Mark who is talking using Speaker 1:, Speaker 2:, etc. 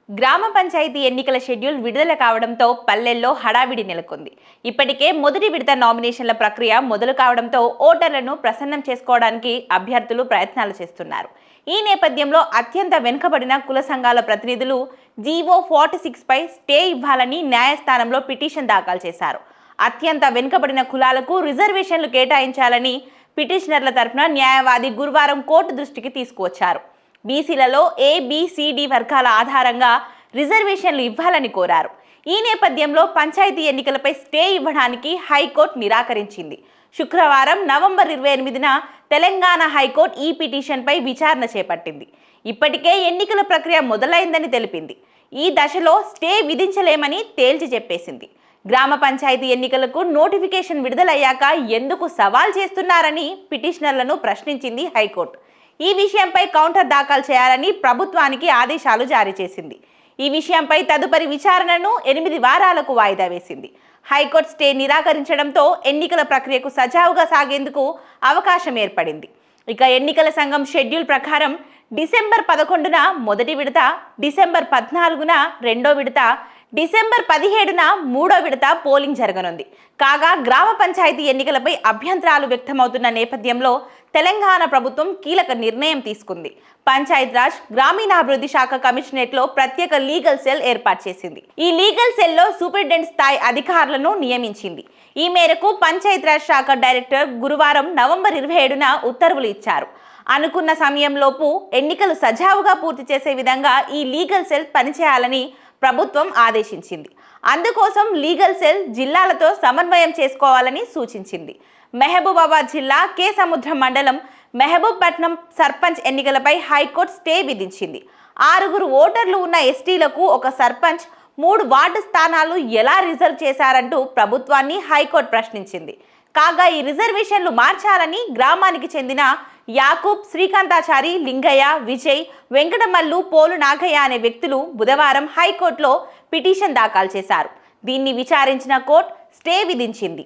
Speaker 1: గ్రామ పంచాయతీ ఎన్నికల షెడ్యూల్ విడుదల కావడంతో పల్లెల్లో హడావిడి నెలకొంది. ఇప్పటికే మొదటి విడత నామినేషన్ల ప్రక్రియ మొదలు కావడంతో ఓటర్లను ప్రసన్నం చేసుకోవడానికి అభ్యర్థులు ప్రయత్నాలు చేస్తున్నారు. ఈ నేపథ్యంలో అత్యంత వెనుకబడిన కుల సంఘాల ప్రతినిధులు జీవో 46 పై స్టే ఇవ్వాలని న్యాయస్థానంలో పిటిషన్ దాఖలు చేశారు. అత్యంత వెనుకబడిన కులాలకు రిజర్వేషన్లు కేటాయించాలని పిటిషనర్ల తరఫున న్యాయవాది గురువారం కోర్టు దృష్టికి తీసుకువచ్చారు. బీసీలలో ABCD వర్గాల ఆధారంగా రిజర్వేషన్లు ఇవ్వాలని కోరారు. ఈ నేపథ్యంలో పంచాయతీ ఎన్నికలపై స్టే ఇవ్వడానికి హైకోర్టు నిరాకరించింది. శుక్రవారం నవంబర్ 28న తెలంగాణ హైకోర్టు ఈ పిటిషన్పై విచారణ చేపట్టింది. ఇప్పటికే ఎన్నికల ప్రక్రియ మొదలైందని తెలిపింది. ఈ దశలో స్టే విధించలేమని తేల్చి చెప్పేసింది. గ్రామ పంచాయతీ ఎన్నికలకు నోటిఫికేషన్ విడుదలయ్యాక ఎందుకు సవాల్ చేస్తున్నారని పిటిషనర్లను ప్రశ్నించింది హైకోర్టు. ఈ విషయంపై కౌంటర్ దాఖలు చేయాలని ప్రభుత్వానికి ఆదేశాలు జారీ చేసింది. ఈ విషయంపై తదుపరి విచారణను 8 వారాలకు వాయిదా వేసింది. హైకోర్టు స్టే నిరాకరించడంతో ఎన్నికల ప్రక్రియకు సజావుగా సాగేందుకు అవకాశం ఏర్పడింది. ఇక ఎన్నికల సంఘం షెడ్యూల్ ప్రకారం డిసెంబర్ 11న మొదటి విడత, డిసెంబర్ 14న రెండో విడత, డిసెంబర్ 17న మూడో విడత పోలింగ్ జరగనుంది. కాగా గ్రామ పంచాయతీ ఎన్నికలపై అభ్యంతరాలు వ్యక్తమవుతున్న నేపథ్యంలో తెలంగాణ ప్రభుత్వం కీలక నిర్ణయం తీసుకుంది. పంచాయతీరాజ్ గ్రామీణాభివృద్ధి శాఖ కమిషనరేట్లో ప్రత్యేక లీగల్ సెల్ ఏర్పాటు చేసింది. ఈ లీగల్ సెల్లో సూపరింటెండెంట్ స్థాయి అధికారులను నియమించింది. ఈ మేరకు పంచాయతీరాజ్ శాఖ డైరెక్టర్ గురువారం నవంబర్ 27న ఉత్తర్వులు ఇచ్చారు. అనుకున్న సమయంలోపు ఎన్నికలు సజావుగా పూర్తి చేసే విధంగా ఈ లీగల్ సెల్ పనిచేయాలని ప్రభుత్వం ఆదేశించింది. అందుకోసం లీగల్ సెల్ జిల్లాలతో సమన్వయం చేసుకోవాలని సూచించింది. మహబూబాబాద్ జిల్లా కే సముద్రం మండలం మహబూబ్పట్నం సర్పంచ్ ఎన్నికలపై హైకోర్టు స్టే విధించింది. 6 ఓటర్లు ఉన్న ఎస్టీలకు ఒక సర్పంచ్, 3 వార్డు స్థానాలు ఎలా రిజర్వ్ చేశారంటూ ప్రభుత్వాన్ని హైకోర్టు ప్రశ్నించింది. కాగా ఈ రిజర్వేషన్లు మార్చాలని గ్రామానికి చెందిన యాకూబ్, శ్రీకాంతాచారి, లింగయ్య, విజయ్, వెంకటమల్లు, పోలు నాగయ్య అనే వ్యక్తులు బుధవారం హైకోర్టులో పిటిషన్ దాఖలు చేశారు. దీన్ని విచారించిన కోర్టు స్టే విధించింది.